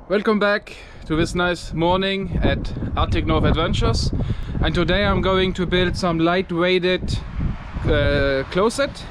Welcome back to this nice morning at Arctic North Adventures, and today I'm going to build some lightweighted closet.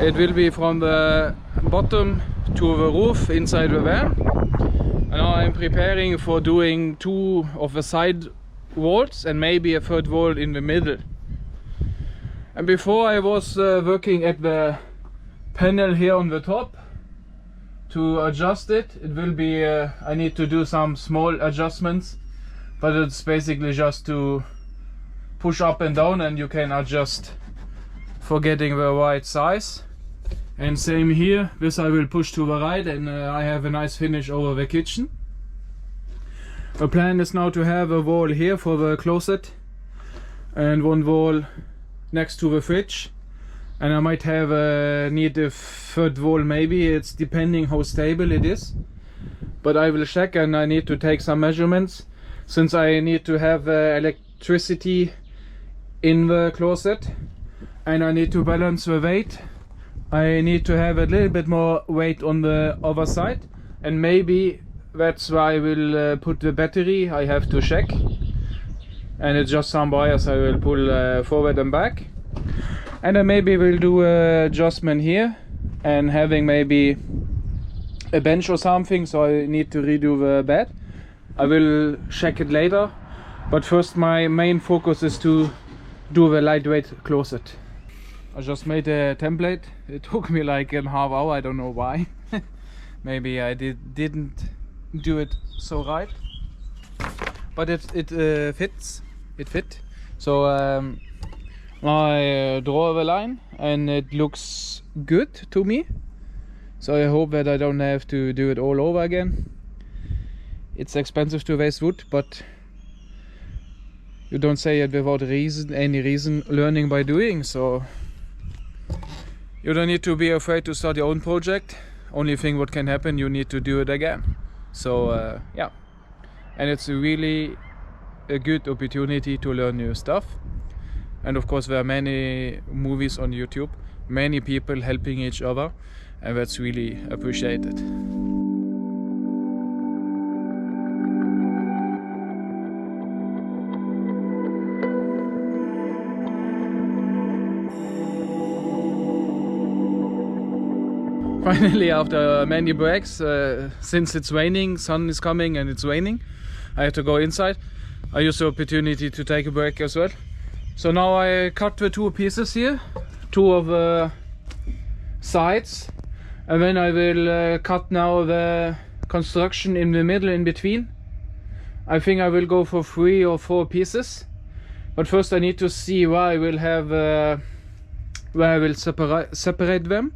It will be from the bottom to the roof inside the van, and now I'm preparing for doing 2 of the side walls and maybe a third wall in the middle. And before I was working at the panel here on the top to adjust it. It will be I need to do some small adjustments, but it's basically just to push up and down, and you can adjust for getting the right size. And same here, this I will push to the right, and I have a nice finish over the kitchen. The plan is now to have a wall here for the closet and one wall next to the fridge. And I might have need a third wall, maybe. It's depending how stable it is. But I will check, and I need to take some measurements, since I need to have electricity in the closet, and I need to balance the weight. I need to have a little bit more weight on the other side, and maybe that's why I will put the battery. I have to check, and it's just some wires I will pull forward and back. And then maybe we'll do an adjustment here, and having maybe a bench or something, so I need to redo the bed. I will check it later, but first my main focus is to do the lightweight closet. I just made a template. It took me like a half hour, I don't know why. Maybe I didn't do it so right, but it fits. It fit. So I draw the line, and it looks good to me, so I hope that I don't have to do it all over again. It's expensive to waste wood, but you don't say it without any reason, learning by doing. So you don't need to be afraid to start your own project. Only thing what can happen, you need to do it again. So yeah, and it's really a good opportunity to learn new stuff. And of course there are many movies on YouTube, many people helping each other, and that's really appreciated. Finally, after many breaks, since it's raining, sun is coming and it's raining, I have to go inside. I use the opportunity to take a break as well. So now I cut the 2 pieces here, 2 of the sides, and then I will cut now the construction in the middle, in between. I think I will go for 3 or 4 pieces, but first I need to see where I will have where I will separate them,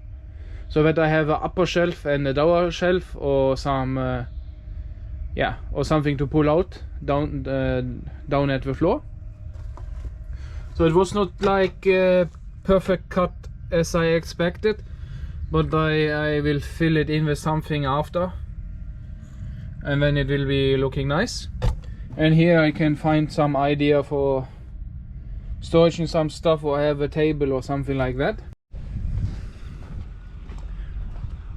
so that I have an upper shelf and a lower shelf, or some yeah, or something to pull out down at the floor. So it was not like a perfect cut as I expected, but I will fill it in with something after, and then it will be looking nice. And here I can find some idea for storing some stuff, or have a table or something like that.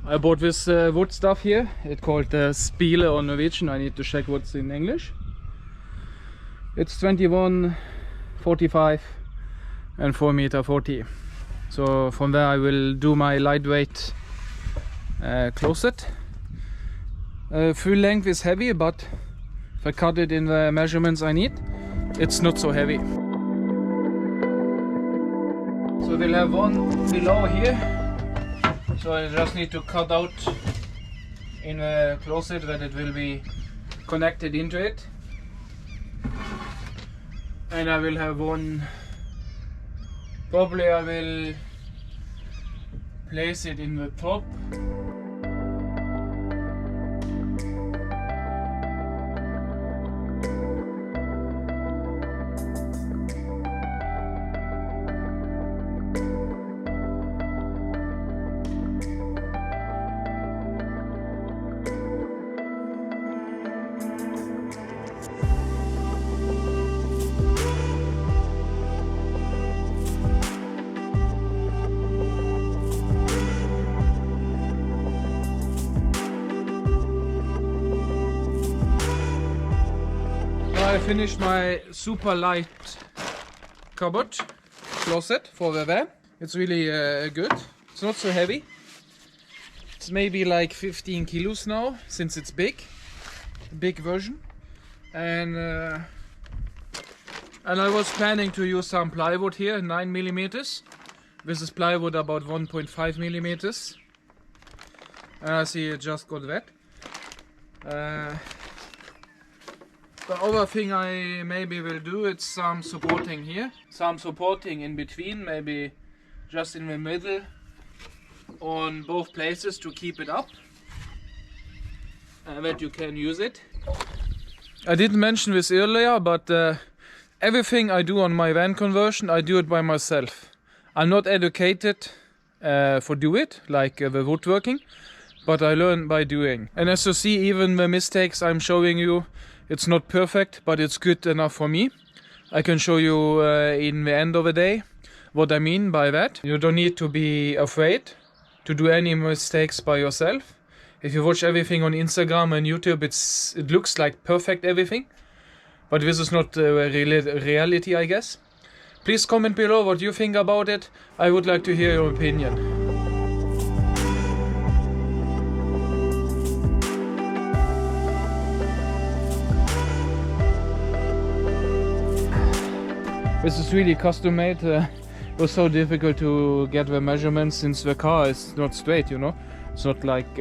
I bought this wood stuff here. It's called spile on Norwegian. I need to check what's in English. It's 21.45 and 4.40 meters. So from there I will do my lightweight closet. Full length is heavy, but if I cut it in the measurements I need, it's not so heavy. So we'll have one below here, so I just need to cut out in the closet that it will be connected into it. And I will have one, probably I will place it in the top. I finished my super light cupboard closet for the van. It's really good. It's not so heavy. It's maybe like 15 kilos now, since it's big version. And I was planning to use some plywood here, 9 millimeters. This is plywood about 1.5 millimeters. And I see it just got wet. The other thing I maybe will do is some supporting here. Some supporting in between, maybe just in the middle on both places to keep it up. That you can use it. I didn't mention this earlier, but everything I do on my van conversion, I do it by myself. I'm not educated for do it, like the woodworking, but I learn by doing. And as you see, even the mistakes I'm showing you, it's not perfect, but it's good enough for me. I can show you in the end of the day what I mean by that. You don't need to be afraid to do any mistakes by yourself. If you watch everything on Instagram and YouTube, it looks like perfect everything. But this is not reality, I guess. Please comment below what you think about it. I would like to hear your opinion. This is really custom made. It was so difficult to get the measurements since the car is not straight, you know. It's not like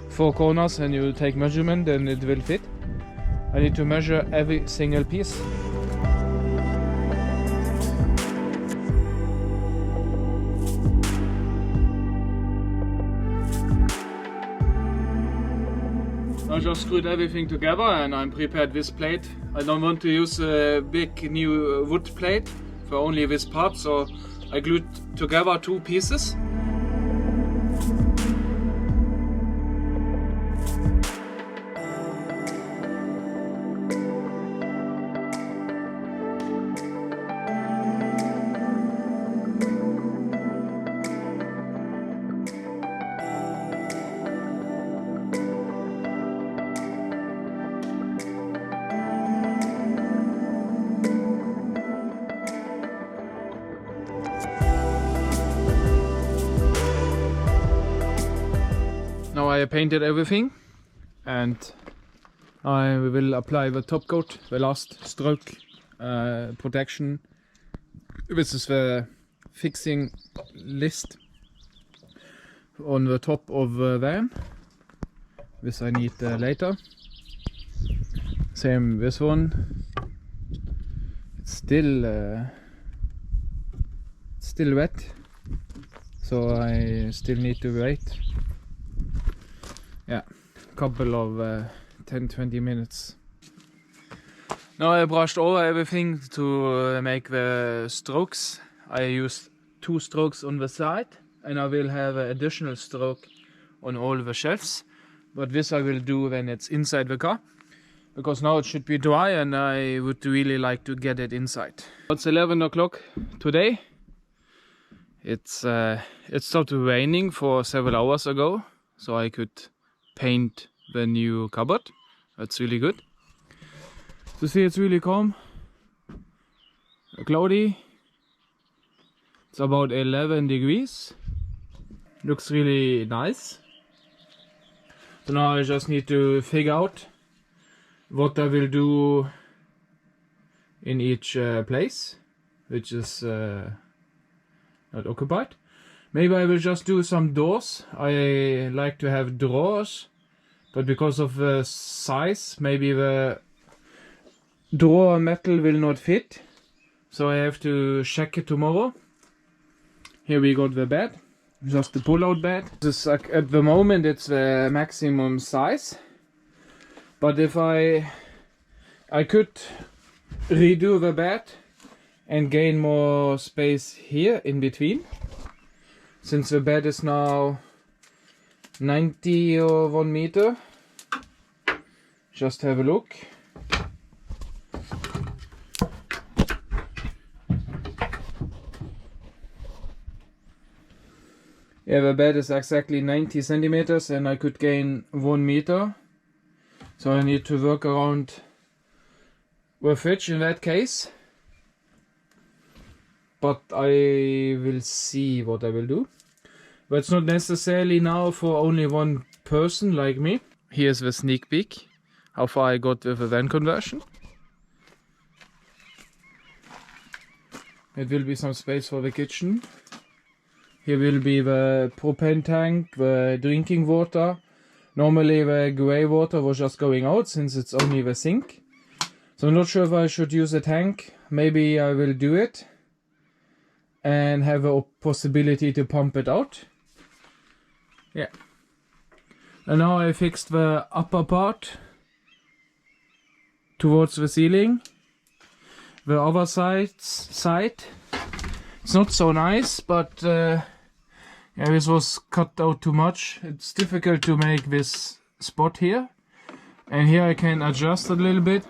4 corners and you take measurement and it will fit. I need to measure every single piece. I just screwed everything together and I'm prepared this plate. I don't want to use a big new wood plate for only this part, so I glued together 2 pieces. Now I painted everything and I will apply the top coat, the last stroke protection. This is the fixing list on the top of the van. This I need later. Same this one. It's still wet, so I still need to wait. Yeah, couple of 10-20 minutes. Now I brushed over everything to make the strokes. I used 2 strokes on the side and I will have an additional stroke on all the shelves. But this I will do when it's inside the car, because now it should be dry and I would really like to get it inside. It's 11 o'clock today. It stopped raining for several hours ago, so I could paint the new cupboard. That's really good. So see, it's really calm, cloudy. It's about 11 degrees. Looks really nice. So now I just need to figure out what I will do in each place, which is not occupied. Maybe I will just do some doors. I like to have drawers, but because of the size, maybe the drawer metal will not fit. So I have to check it tomorrow. Here we got the bed, just the pull-out bed. This is, at the moment it's the maximum size, but if I could redo the bed and gain more space here in between. Since the bed is now 90 or 1 meter, just have a look. Yeah, the bed is exactly 90 centimeters and I could gain 1 meter. So I need to work around the fridge in that case. But I will see what I will do. But it's not necessarily now for only one person like me. Here's the sneak peek, how far I got with the van conversion. It will be some space for the kitchen. Here will be the propane tank, the drinking water. Normally the grey water was just going out since it's only the sink. So I'm not sure if I should use a tank. Maybe I will do it and have a possibility to pump it out. Yeah. And now I fixed the upper part towards the ceiling. The other side, it's not so nice, but yeah, this was cut out too much. It's difficult to make this spot here. And here I can adjust a little bit,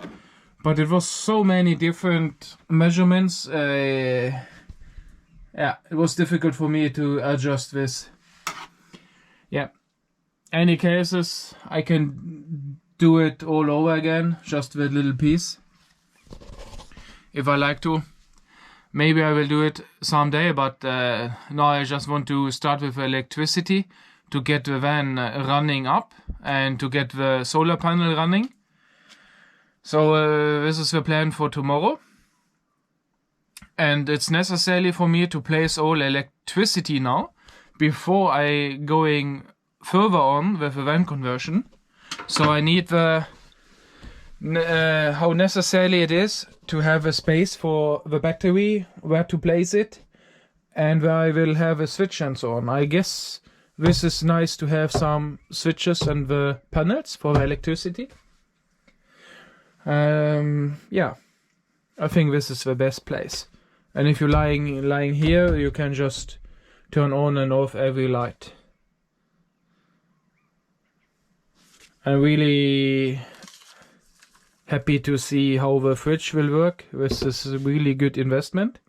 but it was so many different measurements. Yeah, it was difficult for me to adjust this. Yeah, any cases, I can do it all over again, just with a little piece. If I like to. Maybe I will do it someday, but now I just want to start with electricity to get the van running up and to get the solar panel running. So this is the plan for tomorrow. And it's necessary for me to place all electricity now before I going further on with the van conversion. So I need the how necessary it is to have a space for the battery, where to place it, and where I will have a switch and so on. I guess this is nice to have some switches and the panels for the electricity. Yeah, I think this is the best place. And if you're lying here, you can just turn on and off every light. I'm really happy to see how the fridge will work. This is a really good investment.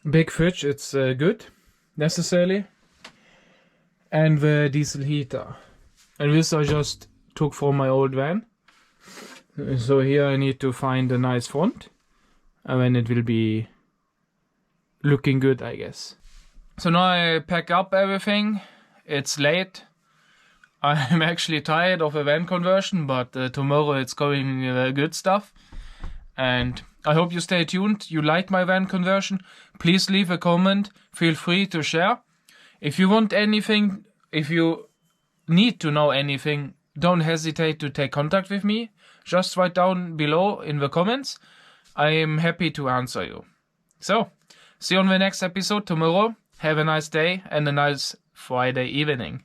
Big fridge, it's good, necessarily. And the diesel heater. And this I just took from my old van. So here I need to find a nice font. And then it will be looking good, I guess. So now I pack up everything. It's late. I'm actually tired of a van conversion, but tomorrow it's going good stuff. And I hope you stay tuned. You like my van conversion? Please leave a comment. Feel free to share. If you want anything, if you need to know anything, don't hesitate to take contact with me. Just write down below in the comments. I am happy to answer you. So, see you on the next episode tomorrow. Have a nice day and a nice Friday evening.